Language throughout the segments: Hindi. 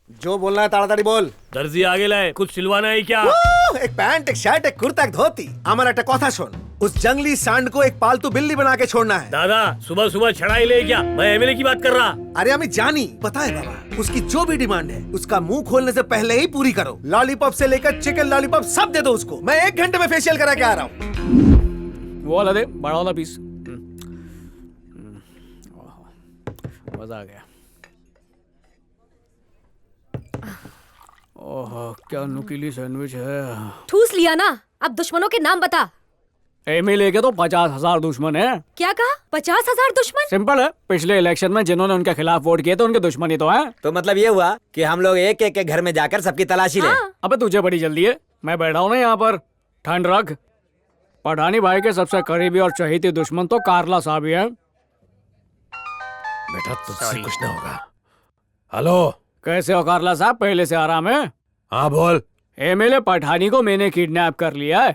जो बोलना है ताड़ाताड़ी बोल। दर्जी आगे लाए, कुछ सिलवाना है क्या? एक पैंट, एक शर्ट, एक कुर्ता, एक धोती। हमारा टकोथा सुन, उस जंगली सांड को एक पालतू बिल्ली बना के छोड़ना है। दादा सुबह सुबह छड़ाई ले क्या? मैं एमएलए की बात कर रहा। अरे हमें जानी पता है बाबा, उसकी जो भी डिमांड है उसका मुंह खोलने से पहले ही पूरी करो। लॉलीपॉप से लेकर चिकन लॉलीपॉप सब दे दो उसको। मैं 1 घंटे में फेशियल करा के आ रहा हूँ। वो वाला दे, बड़ा वाला पीस। मजा आ गया। ओह क्या नुकीली सैंडविच है। ठूस लिया ना, अब दुश्मनों के नाम बता। एमएलए के तो 50,000 दुश्मन है। क्या कहा? 50,000 दुश्मन? सिंपल है, पिछले इलेक्शन में जिन्होंने उनके खिलाफ वोट किए थे उनके दुश्मन ही तो है। तो मतलब ये हुआ कि हम लोग एक एक के घर में जाकर सबकी तलाशी लें। हाँ। अबे तुझे बड़ी जल्दी है, मैं बैठा हूँ ना यहाँ पर। ठंड रख। पठानी भाई के सबसे करीबी और चहेती दुश्मन तो कारला साहब ही है। बेटा तुझसे कुछ ना होगा। हेलो, कैसे हो कारला साहब? पहले से आराम है? हाँ बोल। एमएलए पठानी को मैंने किडनैप कर लिया है।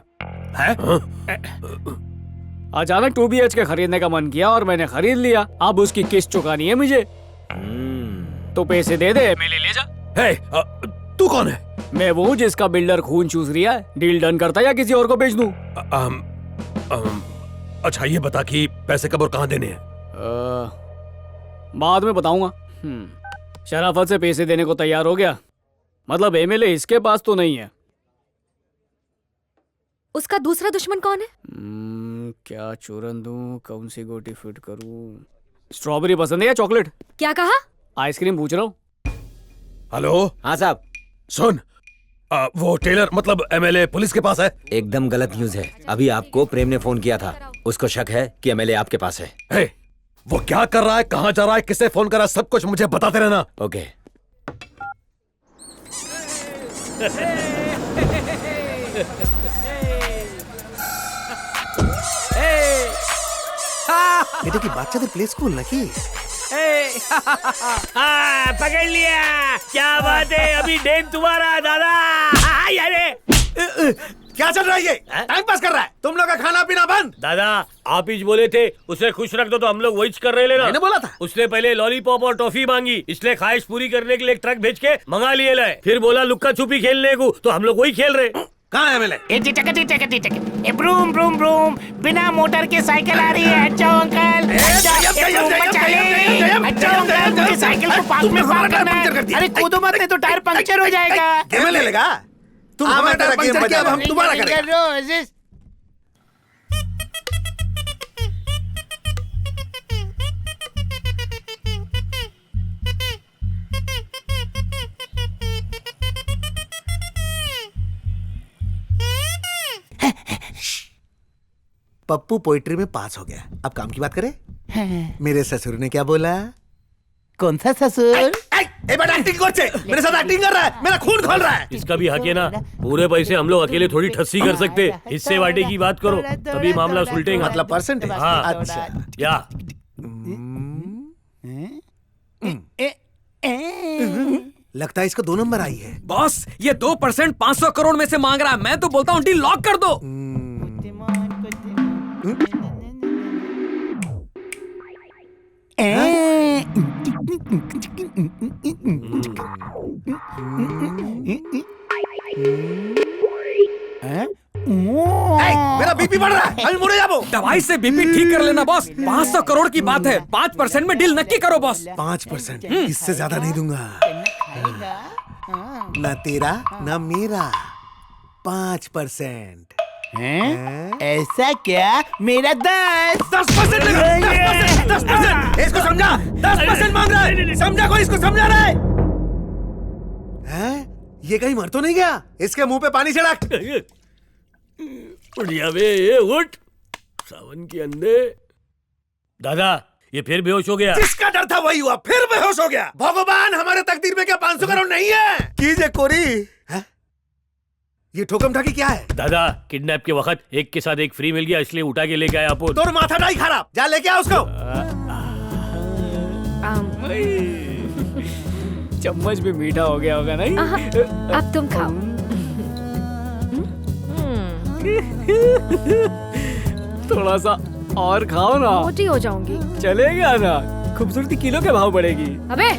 अचानक 2 BHK खरीदने का मन किया और मैंने खरीद लिया। अब उसकी किस्त चुकानी है मुझे। तो पैसे दे दे, एमएलए ले जा। तू कौन है? मैं वो हूँ जिसका बिल्डर खून चूस रिया है। डील डन करता या किसी और को बेच दूं? अच्छा ये बता कि पैसे कब और कहाँ देने हैं? बाद में बताऊंगा। शराफत से पैसे देने को तैयार हो गया। मतलब एमएलए इसके पास तो नहीं है। उसका दूसरा दुश्मन कौन है? क्या चूरन दूं, कौन सी गोटी फिट करूं? स्ट्रॉबेरी पसंद है या चॉकलेट? क्या कहा? आइसक्रीम पूछ रहा हूँ। हेलो। हाँ साहब। सुन, वो टेलर मतलब एमएलए पुलिस के पास है। एकदम गलत न्यूज है। अभी आपको प्रेम ने फोन किया था, उसको शक है कि एमएलए आपके पास है। हे, वो क्या कर रहा है, कहाँ जा रहा है, किसे फोन कर रहा है, सब कुछ मुझे बताते रहना। ओके। এটা কি বাচ্চাদের প্লে স্কুল নাকি? पकड़ लिया। क्या बात है, अभी डेन तुम्हारा दादा। अरे क्या चल रहा है ये? टाइम पास कर रहा है? तुम लोग का खाना पीना बंद। दादा आप ही बोले थे उसे खुश रख दो तो हम लोग वही कर रहे लेना। मैंने बोला था। उसने पहले लॉलीपॉप और टॉफी मांगी, इसलिए ख्वाहिश पूरी करने के लिए एक ट्रक भेज के मंगा लिए लाए। फिर बोला लुक्का छुपी खेलने को, तो हम लोग वही खेल रहे। कहाँ है एमएलए? ए ब्रूम ब्रूम ब्रूम, बिना मोटर के साइकिल आ रही है। अच्छा अंकल, अच्छा अंकल, मुझे साइकिल को पार्क में पार्क करना है। अरे कूदो मत, नहीं तो टायर पंक्चर हो जाएगा। एमएलए लेगा? तुम हमारा टायर पंक्चर किया, अब हम दोबारा करेंगे। पप्पू पोइट्री में पास हो गया। अब काम की बात करें। मेरे ससुर ने क्या बोला? कौन सा ससुर? एक्टिंग करছে, मेरे साथ एक्टिंग कर रहा है, मेरा खून खोल रहा है। इसका भी हक है ना। पूरे पैसे हम लोग अकेले थोड़ी ठस्सी कर सकते। हिस्से वाटे की बात करो तभी मामला सुलटेगा। मतलब परसेंट? हाँ। अच्छा। या लगता है इसको 2 नंबर आई है। बॉस ये 2% 500 करोड़ में से मांग रहा है। मैं तो बोलता हूँ डील लॉक कर दो। मेरा बीपी बढ़ रहा है, अभी मुड़े जाओ। दवाई से बीपी ठीक कर लेना बॉस। 500 करोड़ की बात है, 5% में डील नक्की करो बॉस। 5%? इससे ज्यादा नहीं दूंगा। ना तेरा ना मेरा। 5%। ऐसा क्या? मेरा 10% लेगा। 10%। इसको समझा? 10% मांग रहा है। समझा कोई? इसको समझा रहा है? ये कहीं मर तो नहीं गया? इसके मुंह पे पानी छिड़क। बढ़िया बे, ये उठ। सावन के अंदे। दादा ये फिर बेहोश हो गया। जिसका डर था वही हुआ, फिर बेहोश हो गया। भगवान हमारे तकदीर में क्या 500 करोड़ नहीं है? कीजिए कोरी। ये ठोकम ठाकी क्या है? दादा किडनैप के वक्त एक के साथ एक फ्री मिल गया, इसलिए उठा के लेके आया अपन। तोर माथा डाई खराब, जा लेके आ उसको। चम्मच भी मीठा हो गया होगा नहीं? अब तुम खाओ। थोड़ा सा और खाओ ना। मोटी हो जाऊंगी। चलेगा ना, खूबसूरती किलो के भाव बढ़ेगी। अबे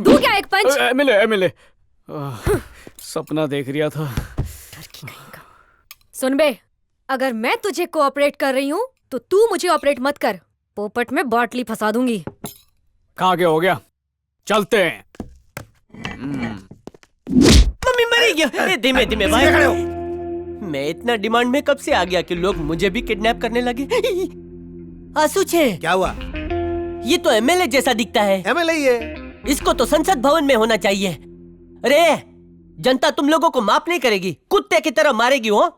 तू क्या एक पंच। एमएलए एमएलए सपना देख रिया था। सुन बे, अगर मैं तुझे कोऑपरेट कर रही हूँ तो तू मुझे ऑपरेट मत कर। पोपट में बाटली फंसा दूंगी। कहाँ के हो गया, चलते हैं। मम्मी मरी गया। धीमे धीमे भाई, मैं इतना डिमांड में कब से आ गया कि लोग मुझे भी किडनैप करने लगे। आंसू छे, क्या हुआ? ये तो एमएलए जैसा दिखता है। एमएलए ही है। इसको तो संसद भवन में होना चाहिए। अरे जनता तुम लोगों को माफ नहीं करेगी, कुत्ते की तरह मारेगी हो।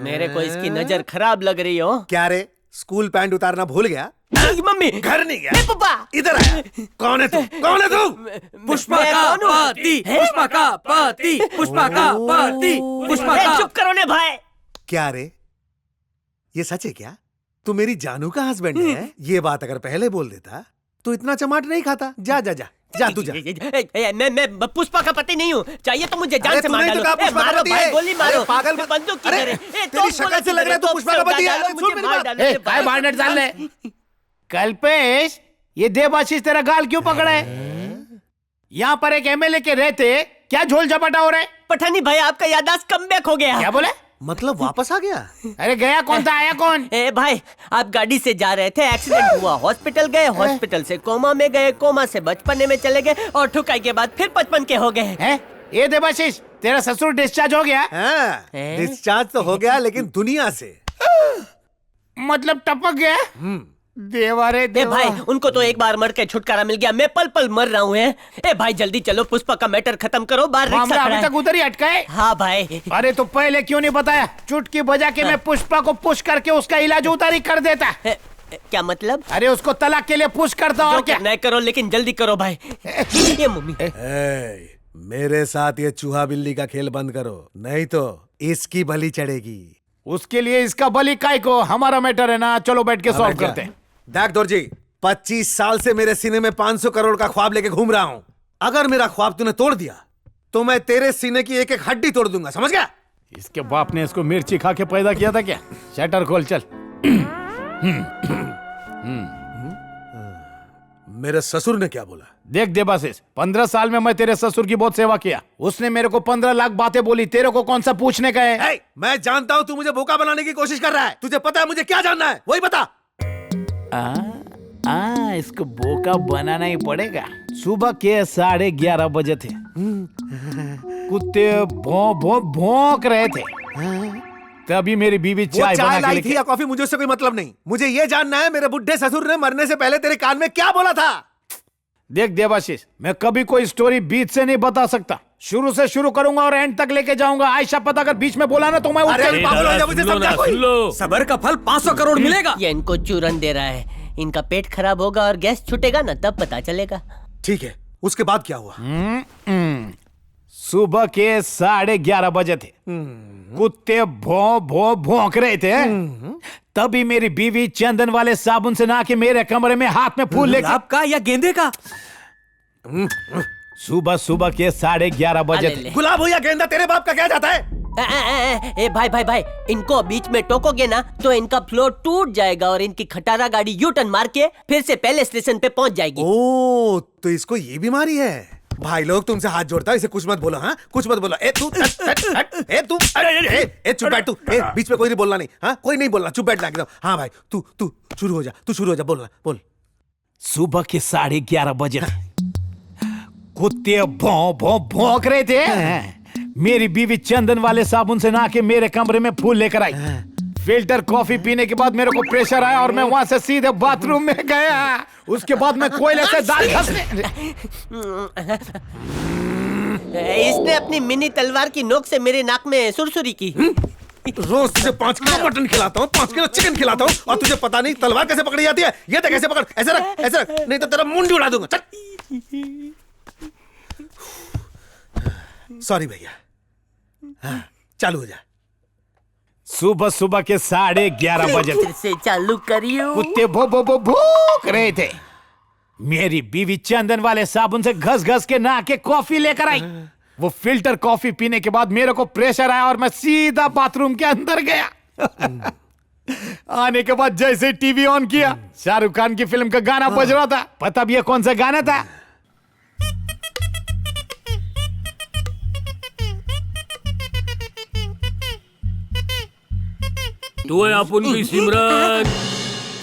मेरे को इसकी नजर खराब लग रही हो। क्या रे, स्कूल पैंट उतारना भूल गया? मम्मी घर नहीं गया? पापा इधर आया। कौन है तू? कौन है तू? पुष्पा का पति, पुष्पा का पति, पुष्पा का पति, पुष्पा का। चुप करो ने भाई। क्या रे, ये सच है क्या? तू मेरी जानू का हस्बैंड है? ये बात अगर पहले बोल देता तो इतना चमाट नहीं खाता। जा जा जा जा तू जा। मैं पुष्पा का पति नहीं हूँ। चाहिए तो मुझे जान अरे से मार तूने तो डालो। कहा पुष्पा का मारो पति भाई, है। गोली मारो। अरे पागल मत- बंदूक की अरे, तरह। तेरी शक्ल से लग रहा है तू पुष्पा का पति है। अरे सुन मेरी बात। काय बारनेट डाल ले। कल्पेश, ये देवाशीष तेरा गाल क्यों पकड़ा है? यहाँ पर एक एमएलए के रहते क्या झोल झपटा हो रहा है? पठानी भाई, आपका याददाश्त कमबैक हो गया। क्या बोले? मतलब वापस आ गया? अरे गया कौन था, आया कौन? ए भाई, आप गाड़ी से जा रहे थे, एक्सीडेंट हुआ, हॉस्पिटल गए, हॉस्पिटल से कोमा में गए, कोमा से बचपने में चले गए और ठुकाई के बाद फिर 55 के हो गए। हैं? ये देवाशीष, तेरा ससुर डिस्चार्ज हो गया? हाँ, डिस्चार्ज तो हो गया लेकिन दुनिया से। मतलब टपक गया? देवा रे ए देवा। भाई, उनको तो एक बार मर के छुटकारा मिल गया, मैं पल पल मर रहा हूँ। ए भाई जल्दी चलो, पुष्पा का मैटर खत्म करो, बाहर रिक्शा मामला खड़ा अभी है। तक उधर ही अटका है। हाँ भाई। अरे तो पहले क्यों नहीं बताया? चुटकी बजा के मैं पुष्पा को पुश करके उसका इलाज उतारी कर देता। क्या मतलब? अरे उसको तलाक के लिए पुश करता और क्या? नहीं करो, लेकिन जल्दी करो भाई। ये मम्मी। मेरे साथ ये चूहा बिल्ली का खेल बंद करो, नहीं तो इसकी बलि चढ़ेगी। उसके लिए इसका बलि काय को? हमारा मैटर है ना, चलो बैठ के सॉल्व करते हैं। देख दौरजी, 25 साल से मेरे सीने में 500 करोड़ का ख्वाब लेके घूम रहा हूं। अगर मेरा ख्वाब तूने तोड़ दिया तो मैं तेरे सीने की एक एक हड्डी तोड़ दूंगा, समझ गया? इसके बाप ने इसको मिर्ची खा के पैदा किया था क्या? शटर खोल चल। मेरे ससुर ने क्या बोला? देख देवाशीष, 15 साल में मैं तेरे ससुर की बहुत सेवा किया। उसने मेरे को 15 लाख बातें बोली, तेरे को कौन सा पूछने का है? मैं जानता हूं तू मुझे बोका बनाने की कोशिश कर रहा है। तुझे पता है मुझे क्या जानना है, वही बता। इसको बोका बनाना ही पड़ेगा। सुबह के 11:30 बजे थे। कुत्ते भौंक रहे थे। तभी मेरी बीवी वो चाय चाय बना लाई के थी लेके। या कॉफी, मुझे उससे कोई मतलब नहीं। मुझे ये जानना है मेरे बुढ़े ससुर ने मरने से पहले तेरे कान में क्या बोला था। देख देवाशीष, मैं कभी कोई स्टोरी बीच से नहीं बता सकता। शुरू से शुरू करूंगा और एंड तक लेके जाऊंगा। आयशा पता अगर बीच में बोला ना तो मैं अरे अभी पागल हो जा, मुझे समझा कोई। सबर का फल 500 करोड़ मिलेगा। ये इनको चूरन दे रहा है। इनका पेट खराब होगा और गैस छूटेगा ना, तब पता चलेगा। ठीक है, उसके बाद क्या हुआ? सुबह के 11:30 बजे थे। कुत्ते भौंक रहे थे। तभी मेरी बीवी चंदन वाले साबुन से नहा के मेरे कमरे में हाथ में फूल लेके। गुलाब का या गेंदे का? सुबह के 11:30 बजे ले, ले। थे। गुलाब हो या गेंदा, तेरे बाप का क्या जाता है? ए भाई, इनको बीच में टोकोगे ना तो इनका फ्लोर टूट जाएगा और इनकी खटारा गाड़ी यू टर्न मार के फिर से पहले स्टेशन पे पहुंच जाएगी। ओ, तो इसको ये बीमारी है। भाई लोग, तुमसे हाथ जोड़ता हूं, इसे कुछ मत बोलो। हाँ, कुछ मत बोलो। ए तू चुप बैठ तू। बीच में कोई नहीं बोलना, नहीं। हाँ, कोई नहीं बोलना, चुप बैठना एकदम। हाँ भाई, तू शुरू हो जा, बोलना बोल। सुबह के 11:30 बजे थे। कुत्ते भौंक रहे थे। मेरी बीवी चंदन वाले साबुन से नहा के मेरे कमरे में फूल लेकर आई। फिल्टर कॉफी पीने के बाद मेरे को प्रेशर आया और मैं वहां से सीधे बाथरूम में गया। उसके बाद मैं कोयले से दाल घसने। इसने अपनी मिनी तलवार की नोक से मेरे नाक में सुरसुरी की। रोज तुझे 5 किलो मटन खिलाता हूँ, 5 किलो चिकन खिलाता हूँ, और तुझे पता नहीं तलवार कैसे पकड़ी जाती है। ये देख, कैसे पकड़, ऐसे रख, नहीं तो तेरा मुंडी उड़ा दूंगा। चल। सॉरी भैया। हाँ, चालू हो जा। सुबह के 11:30 बजे फिर से चालू करियो। कुत्ते भौंक रहे थे। मेरी बीवी चंदन वाले साबुन से घस के नहा के कॉफी लेकर आई। वो फिल्टर कॉफी पीने के बाद मेरे को प्रेशर आया और मैं सीधा बाथरूम के अंदर गया। आने के बाद जैसे टीवी ऑन किया, शाहरुख खान की फिल्म का गाना बज रहा था। पता भी है कौन सा गाना था? तू है अपन की सिमरन।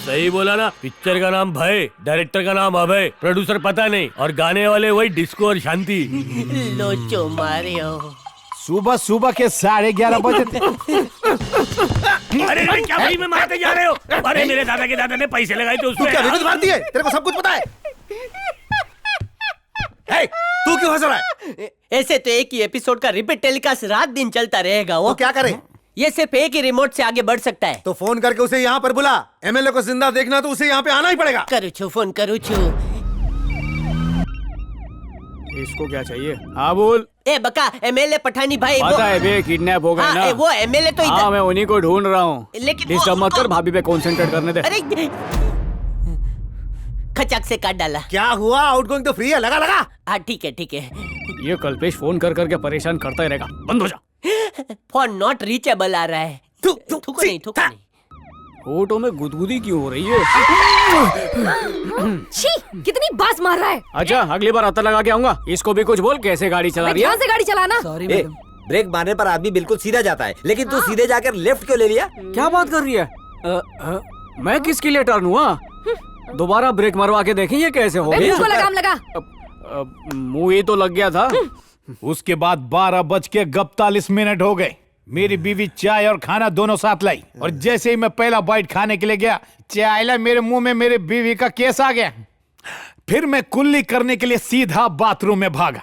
सही बोला ना? पिक्चर का नाम भय, डायरेक्टर का नाम अभय, प्रोड्यूसर पता नहीं, और गाने वाले वही डिस्को और शांति। लोचो मारियो। सुबह सुबह के 11:30 बजे थे। अरे क्या भाई में मारते जा रहे हो? अरे मेरे दादा के दादा ने पैसे लगाए थे तू उसमें। क्या विनोद भारती है? तेरे को सब कुछ पता है? हे, तू क्यों हंस रहा है? ऐसे तो एक ही एपिसोड का रिपीट टेलीकास्ट रात दिन चलता रहेगा। वो तो क्या करे? ये सिर्फ एक ही रिमोट से आगे बढ़ सकता है। तो फोन करके उसे यहाँ पर बुला। एमएलए को जिंदा देखना तो उसे यहाँ पे आना ही पड़ेगा। करू छू, फोन करू छू। इसको क्या चाहिए? हाँ बोल। ए बका, एमएलए पठानी भाई पता है बे, किडनैप हो गए हाँ, ना। वो एमएलए तो हाँ, मैं उन्हीं को ढूंढ रहा हूँ। लेकिन डिस्टर्ब मत कर, भाभी पे कंसंट्रेट करने दे। अरे खचाक से काट डाला। क्या हुआ? आउटगोइंग तो फ्री है, लगा लगा। हाँ ठीक है ठीक है। ये कल्पेश फोन कर करके परेशान करता ही रहेगा, बंद हो जा। फोन नॉट रीचेबल आ रहा है। थूको नहीं, थूको नहीं। फोटो में गुदगुदी क्यों हो रही है? छी, कितनी बास मार रहा है। अच्छा, अगली बार आता लगा के आऊंगा। इसको भी कुछ बोल, कैसे गाड़ी चला रही है? ध्यान से गाड़ी चलाना। ए, ब्रेक मारने पर आदमी बिल्कुल सीधा जाता है, लेकिन तू सीधे जाकर लेफ्ट क्यों ले लिया? क्या बात कर रही है? मैं किसके लिए टर्न हुआ? दोबारा ब्रेक मरवा के देखें ये कैसे हो मुंह को लगाम लगा। मुंह ही तो लग गया था। उसके बाद 12:41 हो गए। मेरी बीवी चाय और खाना दोनों साथ लाई, और जैसे ही मैं पहला बाइट खाने के लिए गया, चाय ला मेरे मुंह में मेरे बीवी का केस आ गया। फिर मैं कुल्ली करने के लिए सीधा बाथरूम में भागा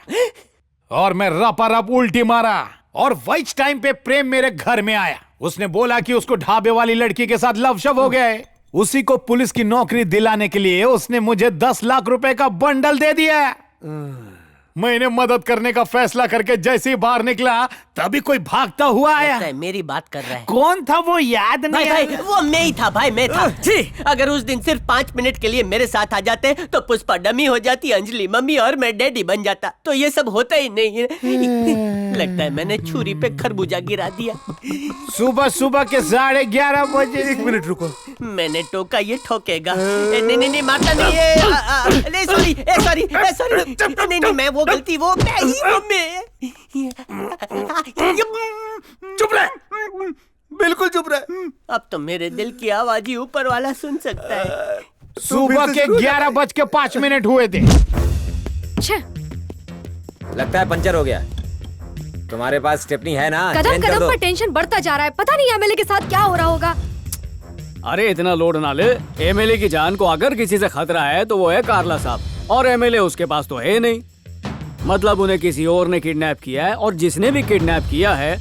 और मैं रपारप उल्टी मारा। और वही टाइम पे प्रेम मेरे घर में आया। उसने बोला कि उसको ढाबे वाली लड़की के साथ लव शव हो गया है। उसी को पुलिस की नौकरी दिलाने के लिए उसने मुझे 10 लाख रुपए का बंडल दे दिया। मैंने मदद करने का फैसला करके जैसे ही बाहर निकला, तभी कोई भागता हुआ आया। लगता है मेरी बात कर रहा है। कौन था वो याद नहीं? भाई वो मैं ही था भाई, मैं था। छी, अगर उस दिन सिर्फ 5 मिनट के लिए मेरे साथ आ जाते तो पुष्पा डमी हो जाती, अंजलि मम्मी और मैं डैडी बन जाता। तो ये सब होता ही नहीं है। लगता है मैंने छुरी पे खरबूजा गिरा दिया। सुबह सुबह के 11:30 बजे। 1 मिनट रुको। मैंने टोका, ये ठोकेगा। नहीं मारता नहीं है। नहीं सॉरी। नहीं मैं वो गलती, वो मैं ही, वो मैं। चुप रहे, बिल्कुल चुप रहे। अब तो मेरे दिल की आवाज ही ऊपर वाला सुन सकता है। सुबह के 11:05 हुए थे। लगता है पंचर हो गया। तुम्हारे पास स्टेपनी है ना? कदम चेंज कर कदम दो। पर टेंशन बढ़ता जा रहा है। पता नहीं एमएलए के साथ क्या हो रहा होगा। अरे इतना लोड ना ले। एमएलए की जान को अगर किसी से खतरा है तो वो है कार्ला साहब, और एमएलए उसके पास तो है नहीं। मतलब उन्हें किसी और ने किडनैप किया है, और जिसने भी किडनैप किया है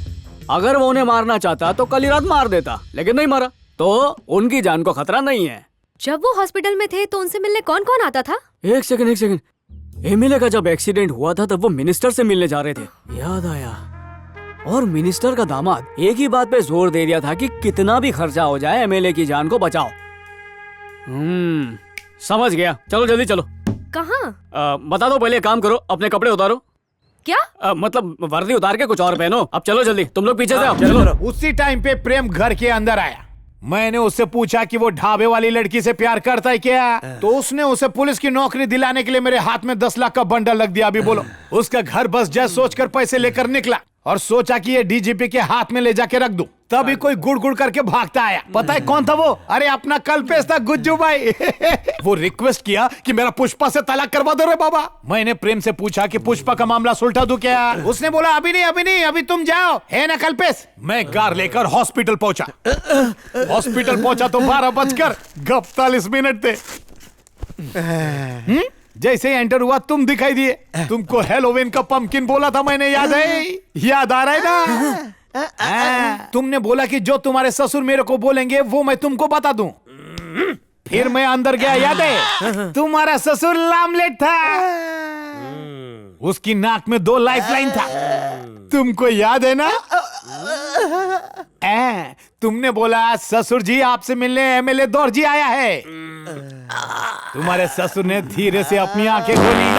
अगर वो उन्हें मारना चाहता तो कल ही रात मार देता, लेकिन नहीं मारा, तो उनकी जान को खतरा नहीं है। जब वो हॉस्पिटल में थे तो उनसे मिलने कौन कौन आता था? एक सेकंड। एमएलए का जब एक्सीडेंट हुआ था तब वो मिनिस्टर से मिलने जा रहे थे, याद आया। और मिनिस्टर का दामाद एक ही बात पे जोर दे दिया था कि कितना भी खर्चा हो जाए एमएलए की जान को बचाओ। समझ गया। चलो जल्दी चलो। कहाँ? बता दो, पहले काम करो, अपने कपड़े उतारो। क्या? मतलब वर्दी उतार के कुछ और पहनो। अब चलो जल्दी, तुम लोग पीछे से आओ। चलो। उसी टाइम पे प्रेम घर के अंदर आया। मैंने उससे पूछा कि वो ढाबे वाली लड़की से प्यार करता है क्या? तो उसने उसे पुलिस की नौकरी दिलाने के लिए मेरे हाथ में 10 लाख का बंडल रख दिया। अभी बोलो। उसका घर बस जाए सोचकर पैसे लेकर निकला, और सोचा कि ये डीजीपी के हाथ में ले जाके रख दूं। तभी कोई गुड़ गुड़ करके भागता आया। पता है कौन था वो? अरे अपना कल्पेश था, गुज्जू भाई। वो रिक्वेस्ट किया कि मेरा पुष्पा से तलाक करवा दो रे बाबा। मैंने प्रेम से पूछा कि पुष्पा का मामला सुलझा दूं क्या? उसने बोला अभी नहीं, अभी तुम जाओ, है ना कल्पेश। मैं कार लेकर हॉस्पिटल पहुंचा। हॉस्पिटल पहुंचा तो 12:41 थे। जैसे ही एंटर हुआ तुम दिखाई दिए। तुमको हेलोवीन का पंपकिन बोला था मैंने, याद है? याद आ रहा है ना? तुमने बोला कि जो तुम्हारे ससुर मेरे को बोलेंगे वो मैं तुमको बता दूं। फिर मैं अंदर गया, याद है? तुम्हारा ससुर लामलेट था। उसकी नाक में 2 लाइफलाइन था। तुमको याद है ना? तुमने बोला ससुर जी आपसे मिलने एमएलए दौरजी आया है। तुम्हारे ससुर ने धीरे से अपनी आंखें खोली।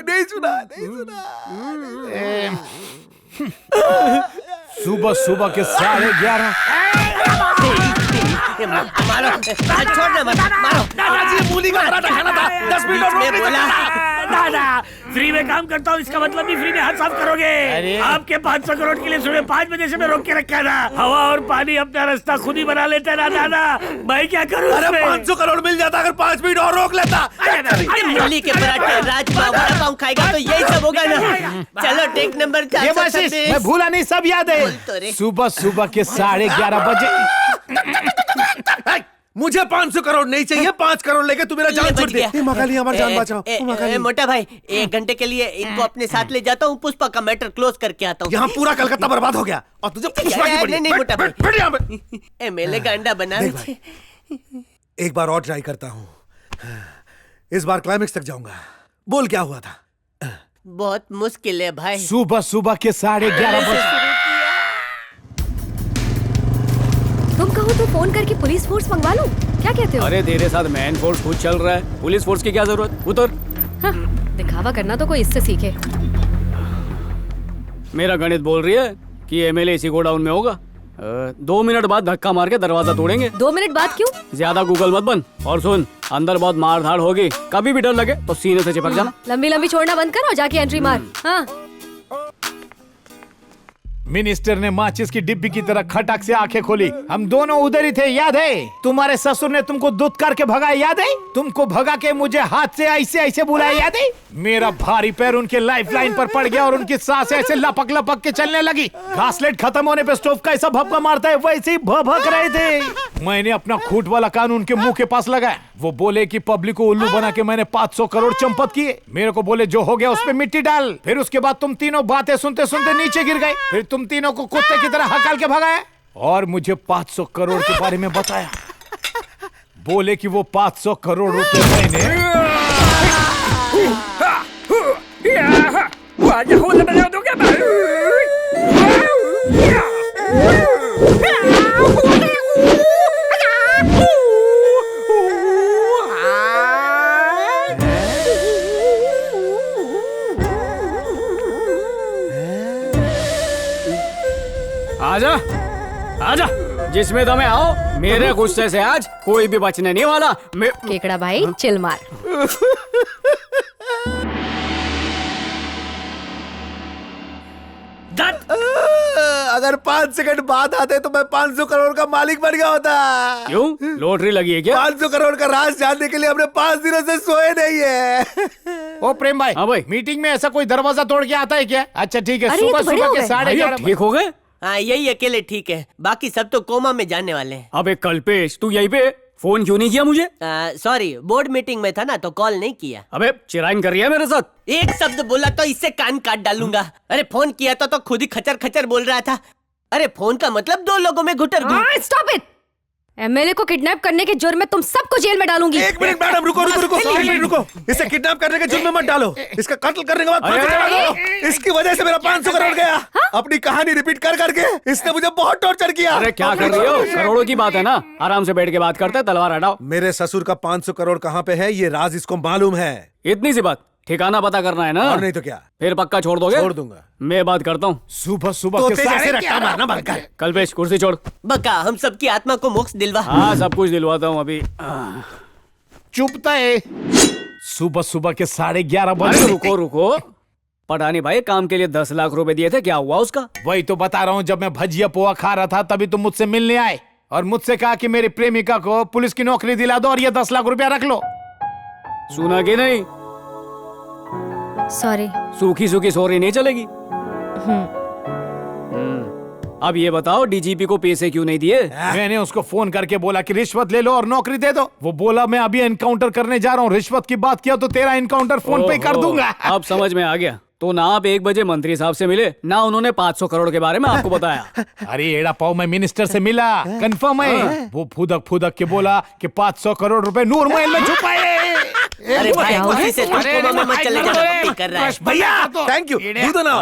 नहीं सुना। सुबह सुबह के 11:30। मारो, छोड़ना मत, मारो। दादाजी मूली का पराठा खाना था, 10 मिनट और बीच में रोक नहीं बोला। सकता। दादा फ्री में काम करता हूँ, इसका मतलब भी फ्री में हाथ साफ करोगे। आपके 500 करोड़ के लिए सुबह 5 बजे से मैं रोक के रखा था। हवा और पानी अपना रास्ता खुद ही बना लेते हैं ना दादा, मैं क्या करूँ? अरे 500 करोड़ मिल जाता अगर 5 मिनट और रोक लेता। मूली के पराठे, राजमा, वड़ा पाव खाएगा तो यही सब होगा ना। चलो टेक नंबर ये माशिश, मैं भूला नहीं, सब याद तो रे। है। सुबह सुबह के 11:30 बजे। मुझे 500 करोड़ नहीं चाहिए, 5 करोड़ लेके तू मेरा जान छूट दे। मगाली हमारी जान बचाओ। मगाली। मोटा भाई 1 घंटे के लिए इनको अपने साथ ले जाता हूँ, पुष्पा का मैटर क्लोज करके आता हूँ। यहाँ पूरा कलकत्ता बर्बाद हो गया और तुझे पुष्पा की पड़ी है। नहीं मोटा भाई, बैठ यहाँ पे। एमएलए का अंडा बना। देख भाई, एक बार और ट्राई करता हूँ, इस बार क्लाइमेक्स तक जाऊंगा। बोल क्या हुआ था? बहुत मुश्किल है भाई। सुबह सुबह के 11:30 बजे। तुम कहो तो फोन करके पुलिस फोर्स मंगवा लूं? क्या कहते हो? अरे तेरे साथ मैन फोर्स खुद चल रहा है, पुलिस फोर्स की क्या जरूरत? उतर। हाँ, दिखावा करना तो कोई इससे सीखे। मेरा गणित बोल रही है कि एमएलए इसी गोडाउन में होगा। 2 मिनट बाद धक्का मार के दरवाजा तोड़ेंगे। 2 मिनट बाद क्यों? ज्यादा गूगल मत बन। और सुन, अंदर बहुत मार धाड़ होगी, कभी भी डर लगे तो सीने से चिपक जाना। लंबी लंबी छोड़ना बंद कर और जाके एंट्री मार। हाँ। मिनिस्टर ने माचिस की डिब्बी की तरह खटक से आंखें खोली। हम दोनों उधर ही थे, याद है? तुम्हारे ससुर ने तुमको दुत्कार के भगाया, याद है? तुमको भगा के मुझे हाथ से ऐसे ऐसे बुलाया, याद है? मेरा भारी पैर उनके लाइफलाइन पर पड़ गया और उनकी सांस ऐसे लपक लपक के चलने लगी। घासलेट खत्म होने पे स्टोव कैसा भपका मारता है वैसे ही भभक रहे थे। मैंने अपना खूंट वाला कान उनके मुंह के पास लगाया। वो बोले कि पब्लिक को उल्लू बना के मैंने 500 करोड़ चंपत किए। मेरे को बोले जो हो गया उस पे मिट्टी डाल। फिर उसके बाद तुम तीनों बातें सुनते सुनते नीचे गिर गए। फिर तुम तीनों को कुत्ते की तरह हकाल के भगाया और मुझे 500 करोड़ के बारे में बताया। बोले कि वो 500 करोड़ रुपए मैंने आजा, आजा, जिसमें दमे आओ। मेरे गुस्से से आज कोई भी बचने नहीं वाला। केकड़ा भाई चिल मार। अगर 5 सेकंड बाद आते तो मैं 500 करोड़ का मालिक बन गया होता। क्यों? लॉटरी लगी है क्या? 500 करोड़ का राज जानने के लिए हमने 5 दिनों से सोए नहीं है। ओ प्रेम भाई, हाँ भाई, मीटिंग में ऐसा कोई दरवाजा तोड़ के आता है क्या? अच्छा ठीक है। अरे ये सुबह तो बड़े सुबह हो के गए। 11:30 ठीक हो गए? हाँ यही अकेले ठीक है, बाकी सब तो कोमा में जाने वाले हैं। अबे कल्पेश, तू यहीं पे फोन क्यों नहीं किया मुझे? सॉरी, बोर्ड मीटिंग में था ना तो कॉल नहीं किया। अबे चिराइन कर रही है मेरे साथ। एक शब्द बोला तो इससे कान काट डालूंगा। अरे फोन किया तो खुद ही खचर खचर बोल रहा था। अरे फोन का मतलब 2 लोगों में घुटर स्टॉप इट। एमएलए को किडनैप करने के जुर्म में तुम सबको जेल में डालूंगी। 1 मिनट मैडम, रुको रुको रुको, 1 मिनट रुको। इसे किडनैप करने के जुर्म में मत डालो। इसका कत्ल करने के बाद फांसी चढ़ा दो। इसकी वजह से मेरा 500 करोड़ गया। अपनी कहानी रिपीट कर करके इसने मुझे बहुत टॉर्चर किया। अरे क्या कर रही हो? करोड़ों की बात है ना, आराम से बैठ के बात करते हैं। तलवार हटाओ। मेरे ससुर का 500 करोड़ कहाँ पे है ये राज इसको मालूम है। इतनी सी बात, ठिकाना पता करना है ना? और नहीं तो क्या? फिर पक्का छोड़ दोगे? छोड़ दूंगा। मैं बात करता हूँ। सुबह सुबह तो के तेज ऐसे 11:30 रट्टा मारना बंद कर। कल्पेश कुर्सी छोड़। बका हम सबकी आत्मा को मोक्ष दिलवा। हाँ सब कुछ दिलवाता हूँ अभी। चुपता है। सुबह सुबह के 11:30 अरे बजे। रुको रुको, पठानी भाई काम के लिए 10 लाख रुपए दिए थे, क्या हुआ उसका? वही तो बता रहा हूँ, जब मैं भजिया पोहा खा रहा था तभी तुम मुझसे मिलने आए और मुझसे कहा कि मेरी प्रेमिका को पुलिस की नौकरी दिला दो और ये 10 लाख रुपया रख लो। सुना कि नहीं? सॉरी। सूखी सूखी सॉरी नहीं चलेगी। अब ये बताओ डीजीपी को पैसे क्यों नहीं दिए? मैंने उसको फोन करके बोला कि रिश्वत ले लो और नौकरी दे दो। वो बोला मैं अभी एनकाउंटर करने जा रहा हूँ, रिश्वत की बात किया तो तेरा एनकाउंटर फोन पे कर दूंगा। अब समझ में आ गया। तो ना आप 1 बजे मंत्री साहब से मिले, ना उन्होंने 500 करोड़ के बारे में आपको बताया। अरे एड़ा पाओ, मैं मिनिस्टर से मिला, कंफर्म है। वो फुदक फुदक के बोला कि 500 करोड़ रुपए नूर महल में छुपाए। अरे भाई उसी से तुम कोमा में मत चले जाना, पट्टी कर रहा है। भैया थैंक यू। दूध ना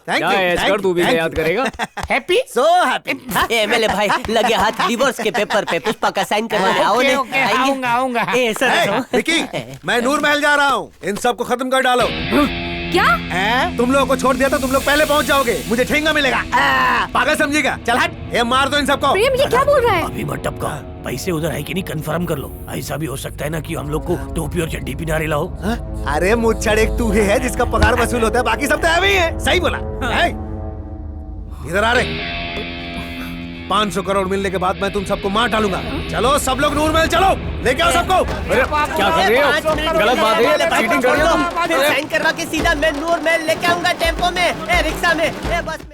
थैंक यू। तू भी याद करेगा। Happy so happy. एमएलए भाई लगे हाथ डिवोर्स के पेपर पे पुष्पा का साइन करवाने आओ ने। आऊंगा आऊंगा। ए सर विकी, मैं नूर महल जा रहा हूँ। इन सबको खत्म कर डालो। क्या? तुम लोगों को छोड़ दिया तो तुम लोग पहले पहुंच जाओगे, मुझे ठेंगा मिलेगा। पागल समझेगा? चल हट, ये मार दो इन सबको। प्रेम ये क्या बोल रहा है? अभी मत टपका, पैसे उधर है कि नहीं कंफर्म कर लो। ऐसा भी हो सकता है ना कि हम लोग को टोपी और चड्डी पिना रहे हो। अरे मुच्छड़ एक तू ही है जिसका पगार वसूल होता है, बाकी सब तो ऐवे ही है। सही बोला। इधर आ रहे। 500 करोड़ मिलने के बाद मैं तुम सबको मार डालूंगा। चलो सब लोग नूर महल चलो, लेके आओ सबको। अरे क्या कर रहे हो? गलत बात है, चीटिंग कर रहे हो तुम। फिर साइन करवा के सीधा मैं नूर महल लेके आऊंगा टेम्पो में, रिक्शा में, बस में।